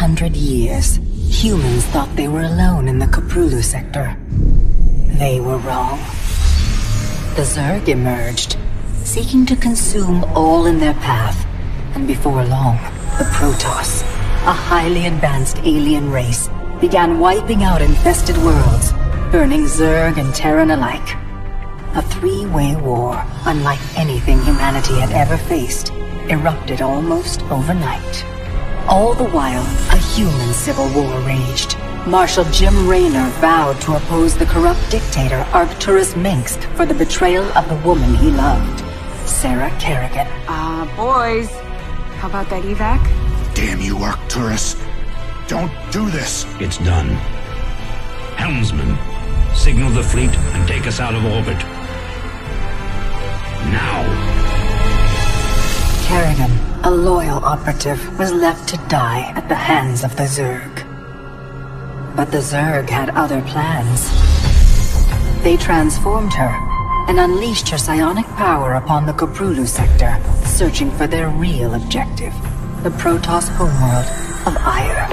100 years, humans thought they were alone in the Caprulu sector. They were wrong. The Zerg emerged, seeking to consume all in their path, and before long, the Protoss, a highly advanced alien race, began wiping out infested worlds, burning Zerg and Terran alike. A three-way war, unlike anything humanity had ever faced, erupted almost overnight. All the while, a human civil war raged. Marshal Jim Raynor vowed to oppose the corrupt dictator Arcturus Minsk for the betrayal of the woman he loved, Sarah Kerrigan. Boys, how about that evac? Damn you, Arcturus. Don't do this. It's done. Helmsman, signal the fleet and take us out of orbit. Now! Kerrigan, a loyal operative, was left to die at the hands of the Zerg. But the Zerg had other plans. They transformed her and unleashed her psionic power upon the Caprulu sector, searching for their real objective, the Protoss homeworld of Ire.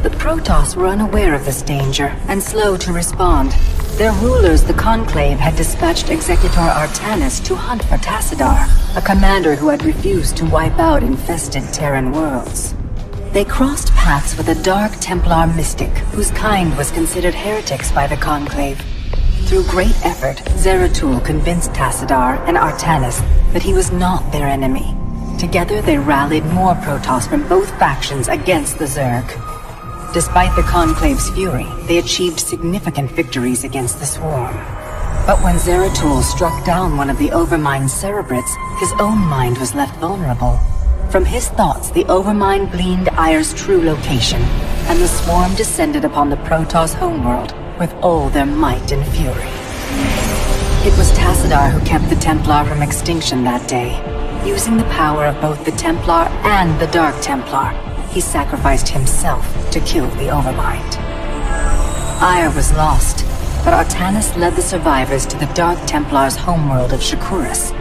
The Protoss were unaware of this danger and slow to respond. Their rulers, the Conclave, had dispatched Executor Artanis to hunt for Tassadar, a commander who had refused to wipe out infested Terran worlds. They crossed paths with a Dark Templar mystic, whose kind was considered heretics by the Conclave. Through great effort, Zeratul convinced Tassadar and Artanis that he was not their enemy. Together they rallied more Protoss from both factions against the Zerg. Despite the Conclave's fury, they achieved significant victories against the Swarm. But when Zeratul struck down one of the Overmind's Cerebrates, his own mind was left vulnerable. From his thoughts, the Overmind gleaned Ire's true location, and the Swarm descended upon the Protoss homeworld with all their might and fury. It was Tassadar who kept the Templar from extinction that day. Using the power of both the Templar and the Dark Templar, he sacrificed himself to kill the Overmind. Ire was lost, but Artanis led the survivors to the Dark Templar's homeworld of Shakuras.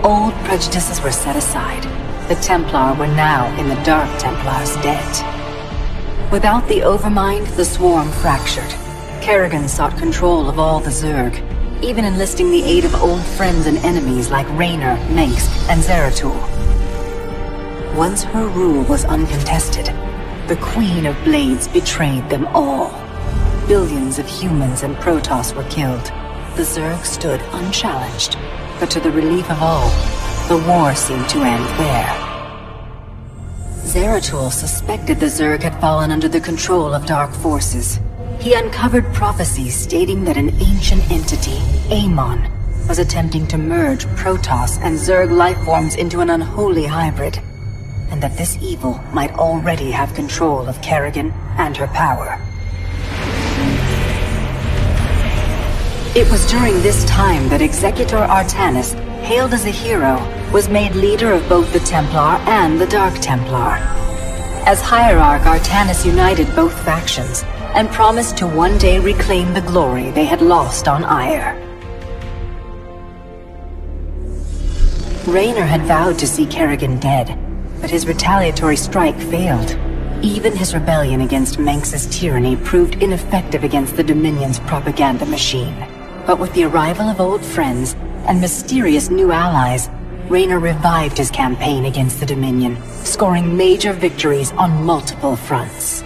Old prejudices were set aside. The Templar were now in the Dark Templar's debt. Without the Overmind, the Swarm fractured. Kerrigan sought control of all the Zerg, even enlisting the aid of old friends and enemies like Raynor, Mengsk, and Zeratul. Once her rule was uncontested, the Queen of Blades betrayed them all. Billions of humans and Protoss were killed. The Zerg stood unchallenged, but to the relief of all, the war seemed to end there. Zeratul suspected the Zerg had fallen under the control of dark forces. He uncovered prophecies stating that an ancient entity, Amon, was attempting to merge Protoss and Zerg lifeforms into an unholy hybrid, and that this evil might already have control of Kerrigan and her power. It was during this time that Executor Artanis, hailed as a hero, was made leader of both the Templar and the Dark Templar. As Hierarch, Artanis united both factions, and promised to one day reclaim the glory they had lost on Ire. Raynor had vowed to see Kerrigan dead, but his retaliatory strike failed. Even his rebellion against Mengsk's tyranny proved ineffective against the Dominion's propaganda machine. But with the arrival of old friends and mysterious new allies, Raynor revived his campaign against the Dominion, scoring major victories on multiple fronts.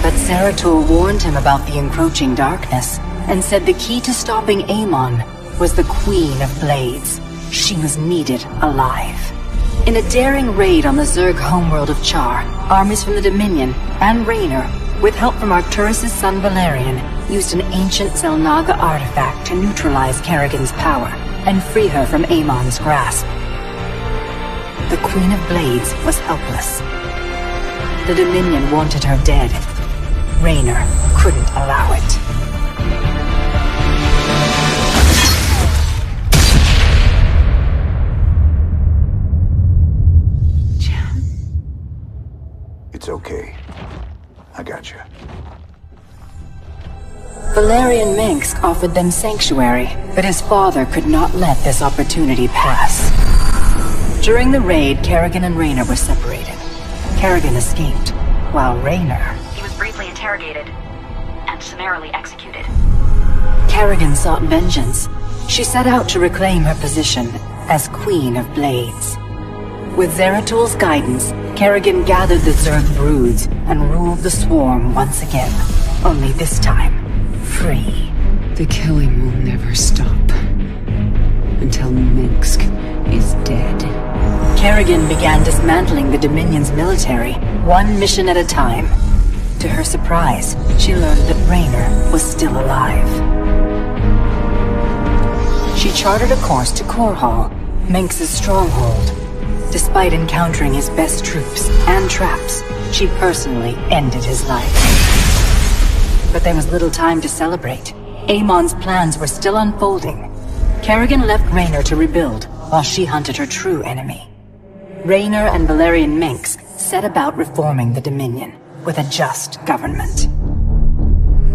But Zeratul warned him about the encroaching darkness, and said the key to stopping Amon was the Queen of Blades. She was needed alive. In a daring raid on the Zerg homeworld of Char, armies from the Dominion and Raynor, with help from Arcturus' son Valerian, used an ancient Zelnaga artifact to neutralize Kerrigan's power and free her from Amon's grasp. The Queen of Blades was helpless. The Dominion wanted her dead. Raynor couldn't allow it. It's okay. I got you. Valerian Mengsk offered them sanctuary, but his father could not let this opportunity pass. During the raid, Kerrigan and Raynor were separated. Kerrigan escaped, while Raynor... He was briefly interrogated and summarily executed. Kerrigan sought vengeance. She set out to reclaim her position as Queen of Blades. With Zeratul's guidance, Kerrigan gathered the Zerg broods and ruled the swarm once again. Only this time, free. The killing will never stop. Until Minsk is dead. Kerrigan began dismantling the Dominion's military, one mission at a time. To her surprise, she learned that Raynor was still alive. She charted a course to Korhal, Minsk's stronghold. Despite encountering his best troops and traps, she personally ended his life. But there was little time to celebrate. Amon's plans were still unfolding. Kerrigan left Raynor to rebuild, while she hunted her true enemy. Raynor and Valerian Minsk set about reforming the Dominion, with a just government.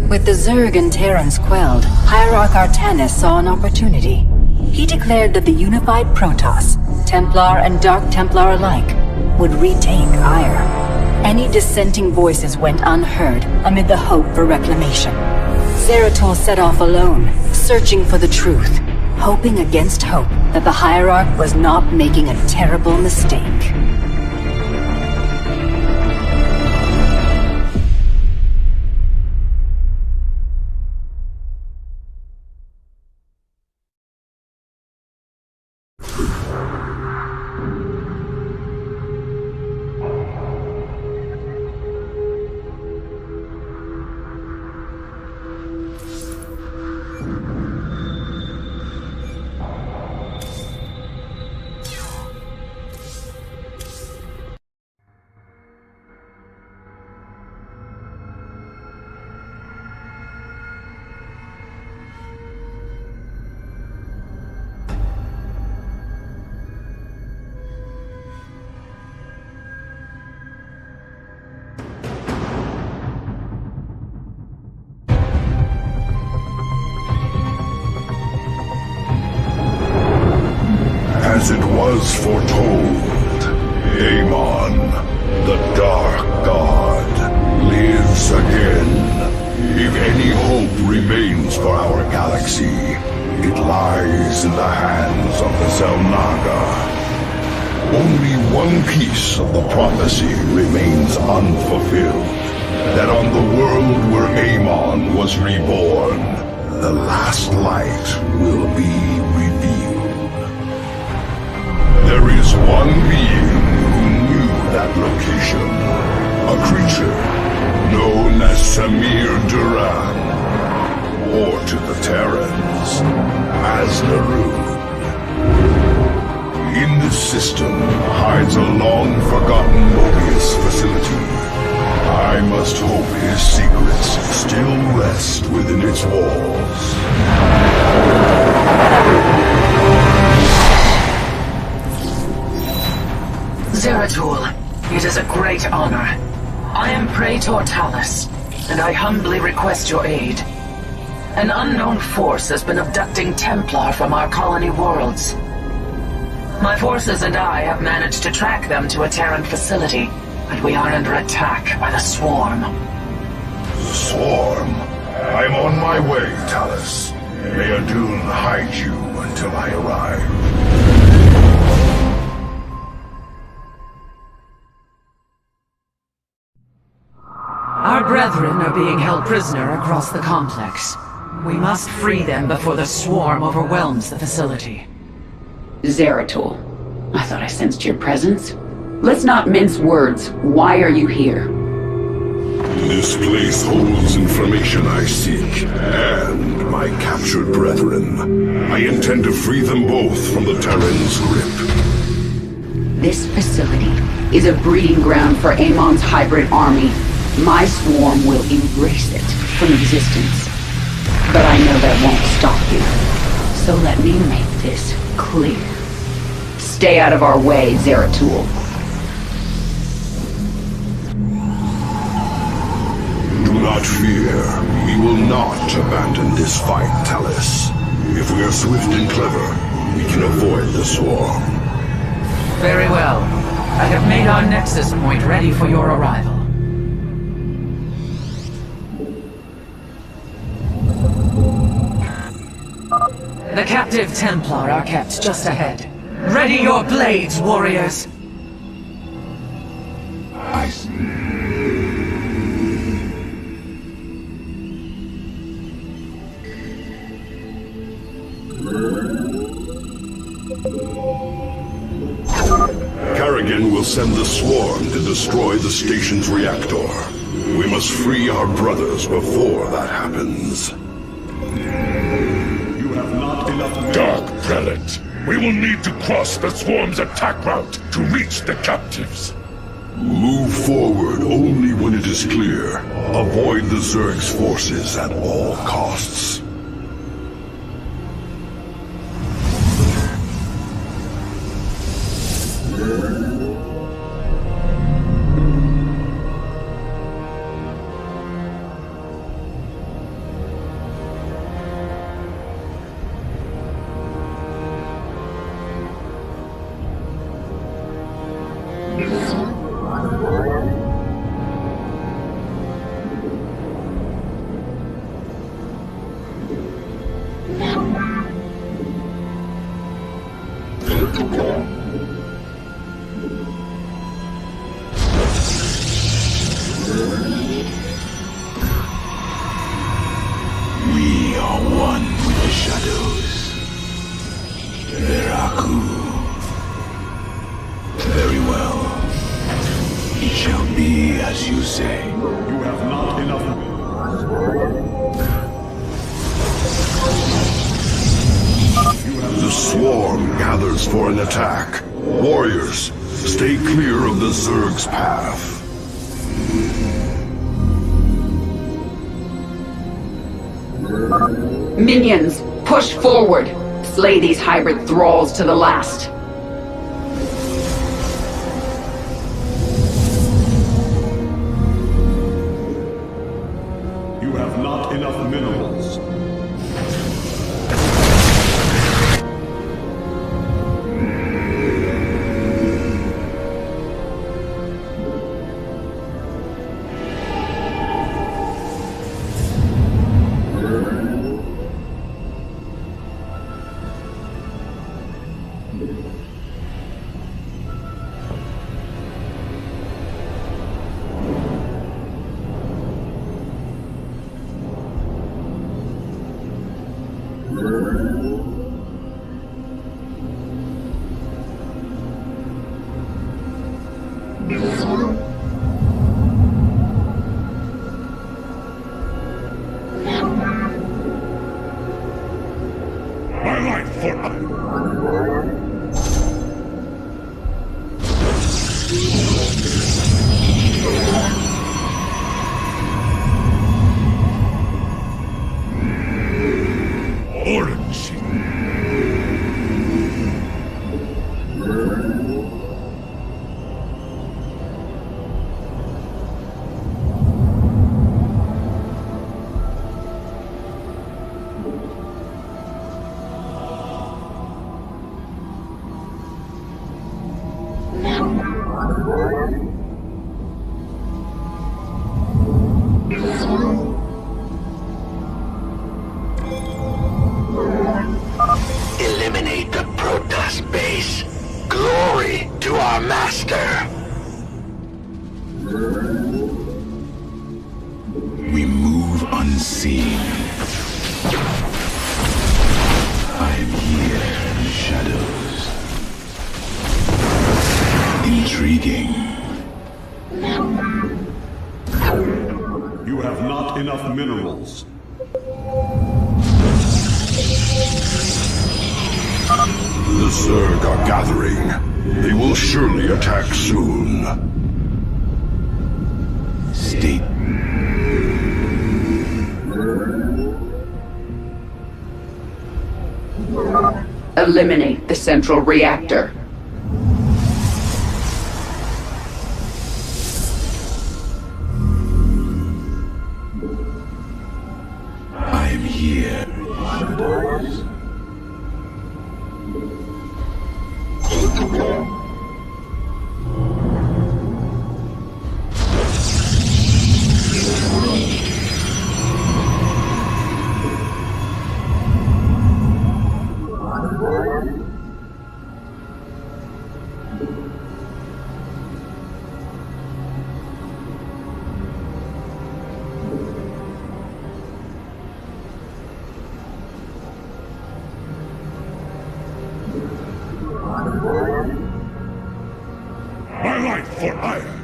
With the Zerg and Terrans quelled, Hierarch Artanis saw an opportunity. He declared that the unified Protoss, Templar and Dark Templar alike, would retake Ire. Any dissenting voices went unheard amid the hope for reclamation. Zeratul set off alone, searching for the truth, hoping against hope that the Hierarch was not making a terrible mistake. As it was foretold, Amon, the Dark God, lives again. If any hope remains for our galaxy, it lies in the hands of the Zelnaga. Only one piece of the prophecy remains unfulfilled. That on the world where Amon was reborn, the last light will be revealed. There is one being who knew that location. A creature known as Samir Duran, or to the Terrans, as Narud. In this system hides a long-forgotten Mobius facility. I must hope his secrets still rest within its walls. Zeratul, it is a great honor. I am Praetor Talus, and I humbly request your aid. An unknown force has been abducting Templar from our colony worlds. My forces and I have managed to track them to a Terran facility, but we are under attack by the Swarm. The Swarm? I'm on my way, Talus. May Adun hide you until I arrive. Our brethren are being held prisoner across the complex. We must free them before the Swarm overwhelms the facility. Zeratul, I thought I sensed your presence. Let's not mince words. Why are you here? This place holds information I seek, and my captured brethren. I intend to free them both from the Terran's grip. This facility is a breeding ground for Amon's hybrid army. My swarm will erase it from existence. But I know that won't stop you. So let me make this clear. Stay out of our way, Zeratul. Do not fear. We will not abandon this fight, Talus. If we are swift and clever, we can avoid the Swarm. Very well. I have made our Nexus point ready for your arrival. The captive Templar are kept just ahead. Ready your blades, warriors! I see. Kerrigan will send the swarm to destroy the station's reactor. We must free our brothers before that happens. You have not enough... Dark Prelate, we will need to cross the swarm's attack route to reach the captives. Move forward only when it is clear. Avoid the Zerg's forces at all costs. We are one with the shadows. Veraku. Very well. It shall be as you say. You have not enough... The swarm gathers for an attack. Warriors, stay clear of the Zerg's path. Minions, push forward. Slay these hybrid thralls to the last. You have not enough minerals. My life for... Orange. Eliminate the Protoss base. Glory to our master. We move unseen. I am here in the shadows. Intriguing. You have not enough minerals. The Zerg are gathering. They will surely attack soon. Stay. Eliminate the central reactor. I am here. My life for ire!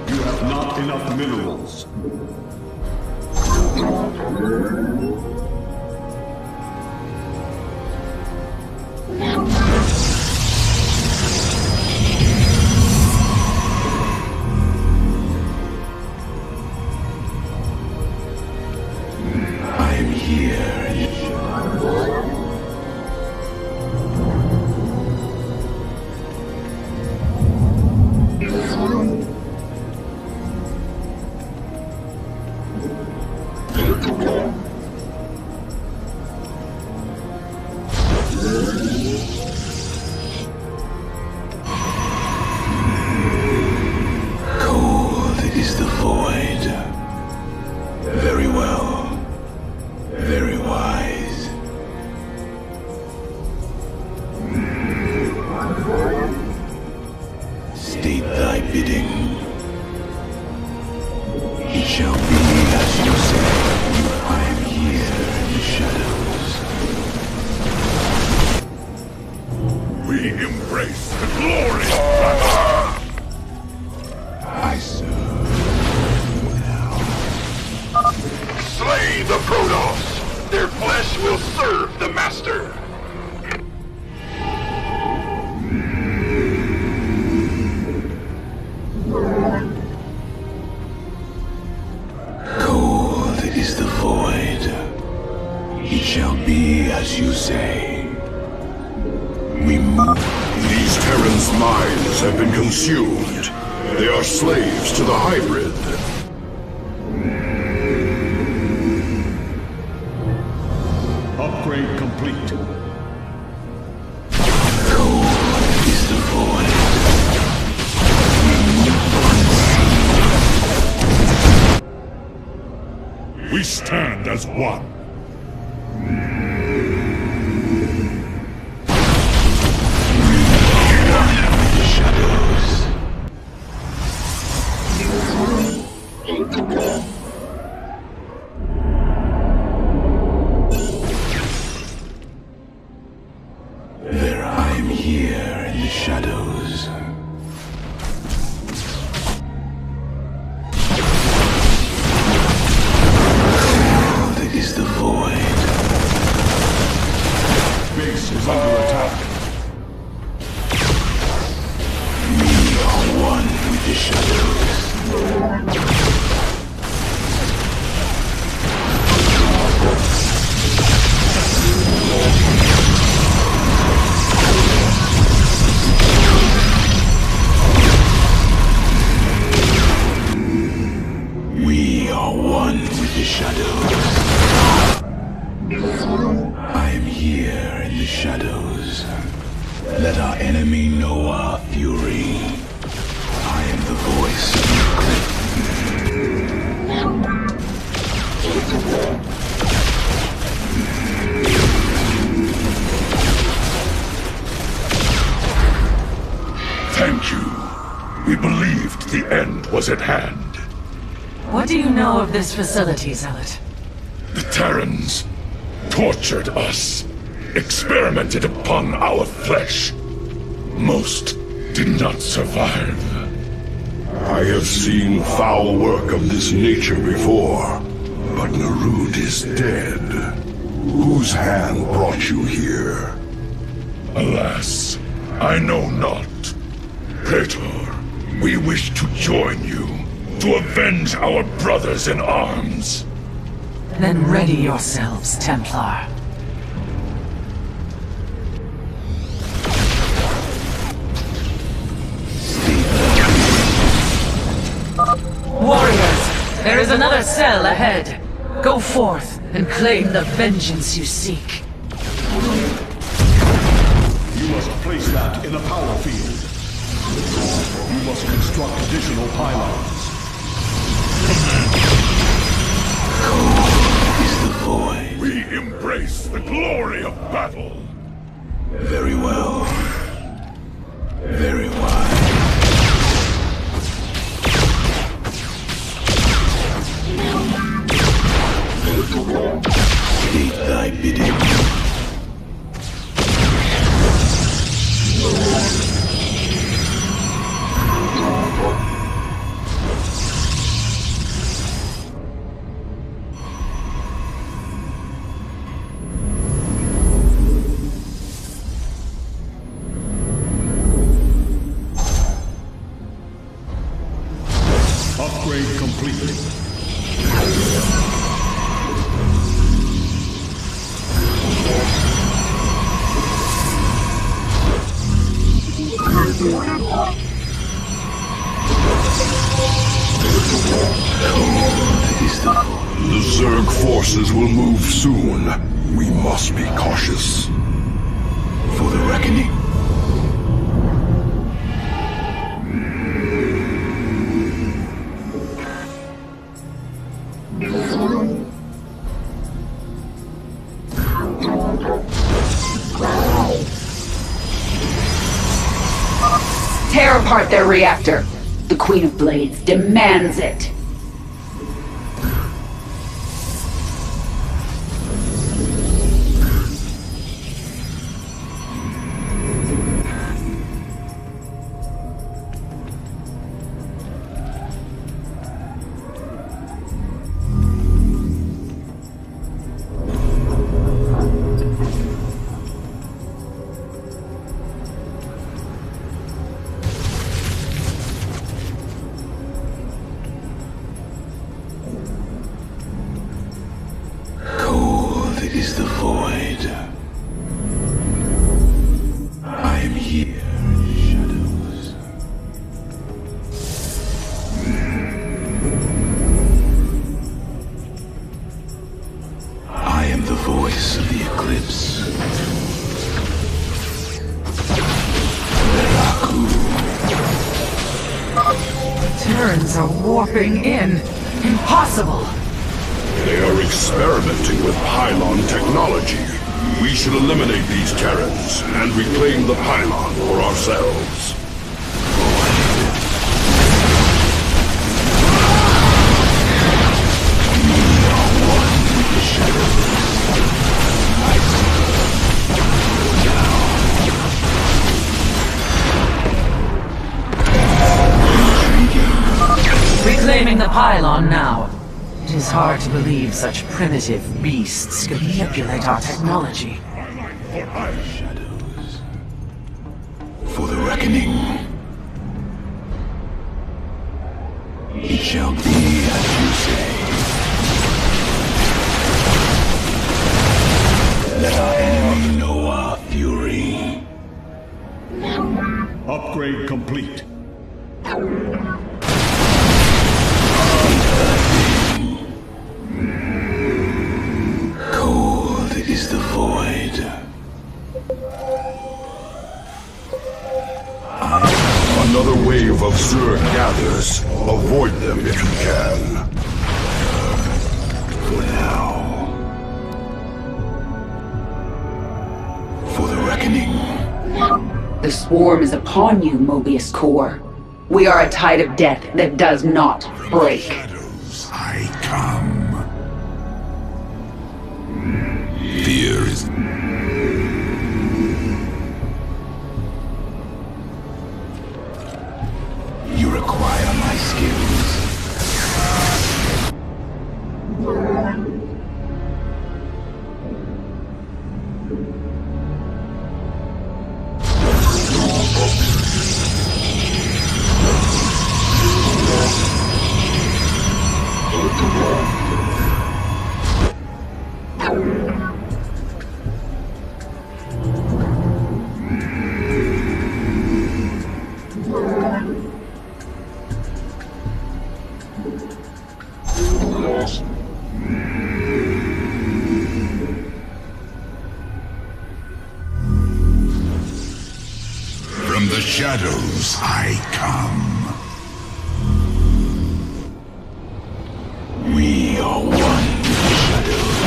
You have not enough minerals. I'm here. Cold is the void. Very well. Very wise. State thy bidding. It shall be as you say. I am here in the shadows. We embrace the glory. I serve now. Slay the Protoss! Their flesh will serve the Master! Cold is the void. It shall be as you say. We move. These Terrans' minds have been consumed. They are slaves to the hybrid. Upgrade complete. Cold is the void. We stand as one. The shadows. There I am here in the shadows. Cold is the void. Base is under attack. We are one with the shadows. We are one with the shadows. I am here in the shadows. Let our enemy know our fury. I am the voice of the cliff. Thank you. We believed the end was at hand. What do you know of this facility, Zealot? The Terrans tortured us, experimented upon our flesh. Most did not survive. I have seen foul work of this nature before, but Narud is dead. Whose hand brought you here? Alas, I know not. Praetor, we wish to join you, to avenge our brothers in arms. Then ready yourselves, Templar. Warriors, there is another cell ahead. Go forth and claim the vengeance you seek. You must place that in a power field. You must construct additional pylons. Is the void. We embrace the glory of battle. Very well. Very wise. Take thy bidding. Upgrade complete. The Zerg forces will move soon. We must be cautious. For the reckoning. Tear apart their reactor. The Queen of Blades demands it. Is the void. I am here in shadows. I am the voice of the eclipse. Terrans are warping in. Impossible! They are experimenting with pylon technology. We should eliminate these Terrans and reclaim the pylon for ourselves. Reclaiming the pylon now. It is hard to believe such primitive beasts could manipulate our technology. Shadows. For the reckoning. It shall be as you say. Let our enemy know our fury. Upgrade complete. Cold is the void. Another wave of Zerg gathers. Avoid them if you can. For now. For the reckoning. The swarm is upon you, Mobius Core. We are a tide of death that does not break. Shadows, I come. Fear is... You require my skills. From the shadows I come. are one with the shadows.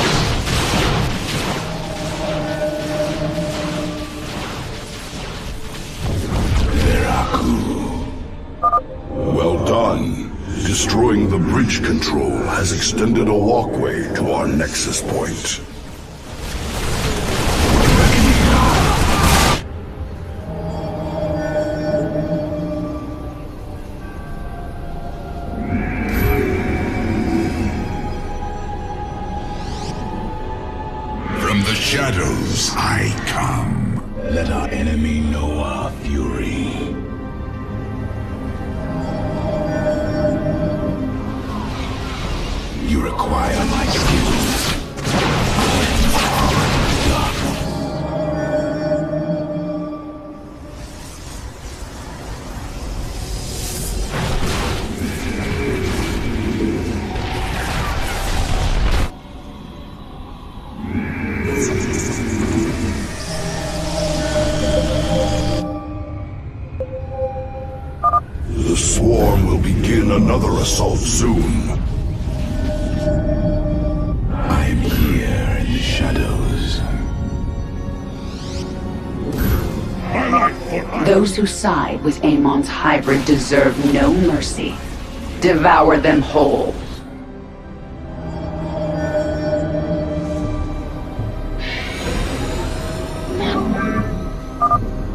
Well done. Destroying the bridge control has extended a walkway to our nexus point. From the shadows I come. Let our enemy know our fury. You require my skills. The swarm will begin another assault soon. I am here in the shadows. Those who side with Amon's hybrid deserve no mercy. Devour them whole.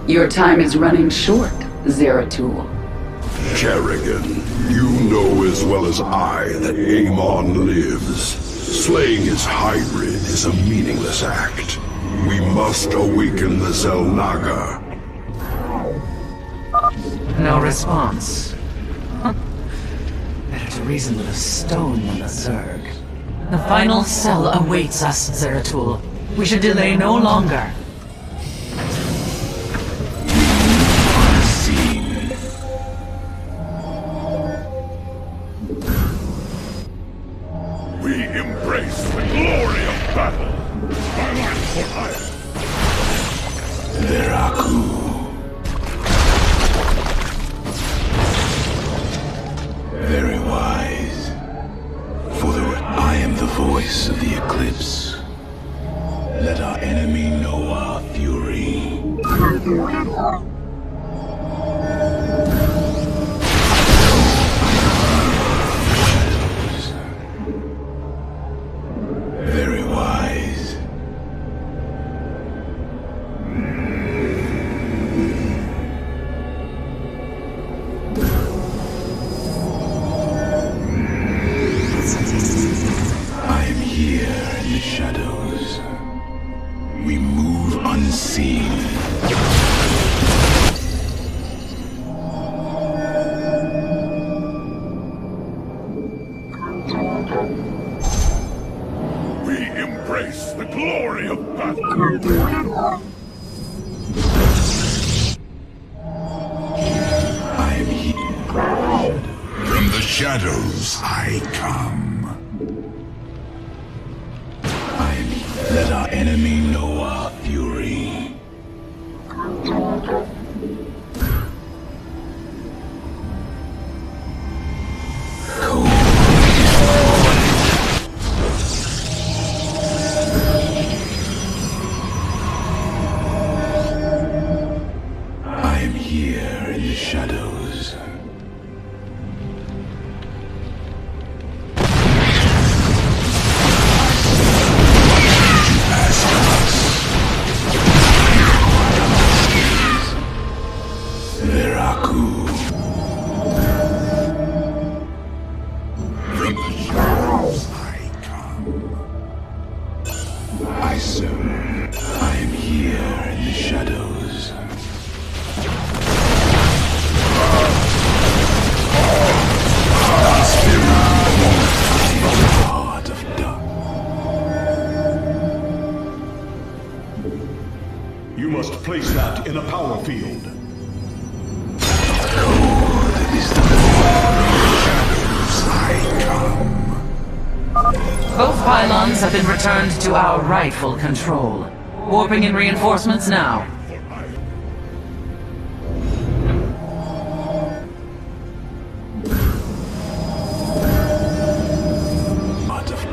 Your time is running short, Zeratul. Kerrigan, you know as well as I that Amon lives. Slaying his hybrid is a meaningless act. We must awaken the Zelnaga. No response. Better to reason with a stone than a Zerg. The final cell awaits us, Zeratul. We should delay no longer. We embrace the glory of battle. My life for hire. Veraku. Very wise. For I am the voice of the eclipse. Let our enemy know our fury. Very wise. I am here in the shadows. We move unseen. We embrace the glory of battle. I am here. From the shadows I come. I am here. Let our enemy know our fury. I am here in the shadows. Veraku. From the shadows I come. I serve. I am here in the shadows. Heart of dark. You must place that in a power field. Is the shadows I come. Both pylons have been returned to our rightful control. Warping in reinforcements now. Heart of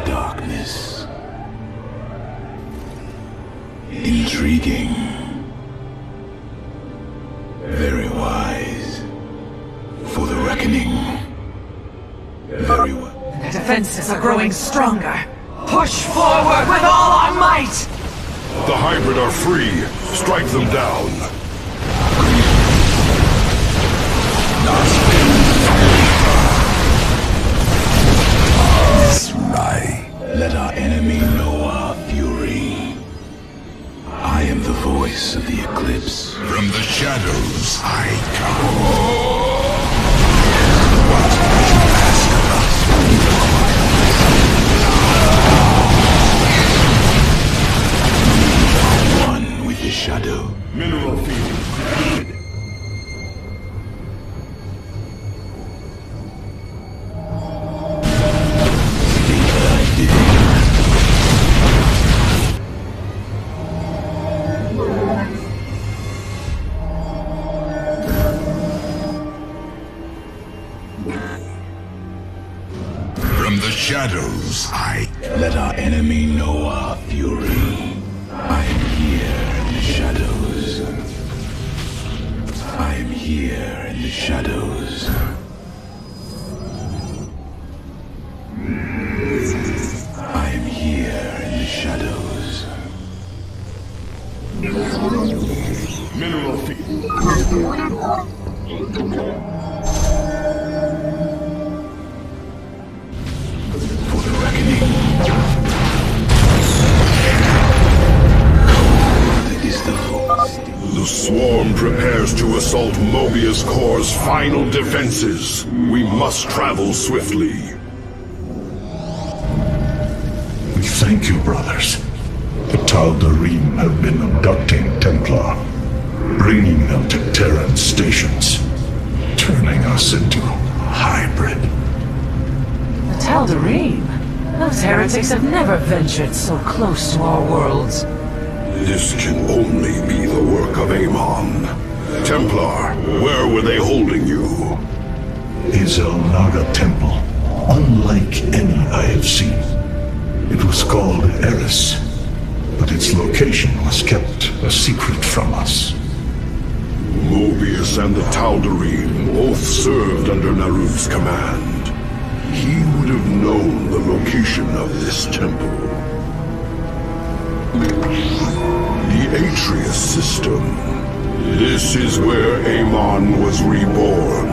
reckoning. Very well. Their defenses are growing stronger. Push forward with all our might! The hybrid are free. Strike them down. Right. Let our enemy know our fury. I am the voice of the eclipse. From the shadows, I come. One with the shadow. Mineral field. From the shadows, I... Let our enemy know our fury. I am here in the shadows. I am here in the shadows. I am here in the shadows. Mineral field. For the reckoning. Cold is the force. The swarm prepares to assault Mobius Core's final defenses. We must travel swiftly. We thank you, brothers. The Tal'Darim have been abducting Templar, bringing them to Terran stations, turning us into hybrid. The Tal'Darim? Those heretics have never ventured so close to our worlds. This can only be the work of Amon. Templar, where were they holding you? Izel Naga Temple, unlike any I have seen. It was called Eris, but its location was kept a secret from us. Mobius and the Tal'Darim both served under Naruf's command. He would have known the location of this temple. The Atreus system. This is where Amon was reborn,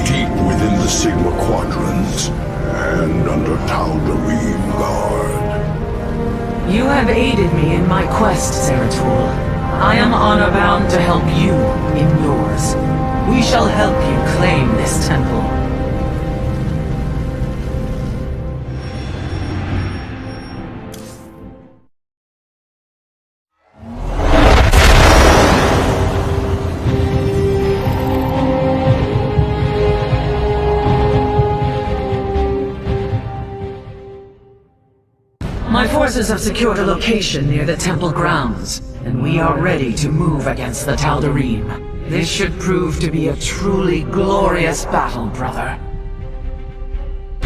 deep within the Sigma Quadrant, and under Tal'Darim guard. You have aided me in my quest, Zeratul. I am honor-bound to help you in yours. We shall help you claim this temple. My forces have secured a location near the temple grounds, and we are ready to move against the Tal'Darim. This should prove to be a truly glorious battle, brother.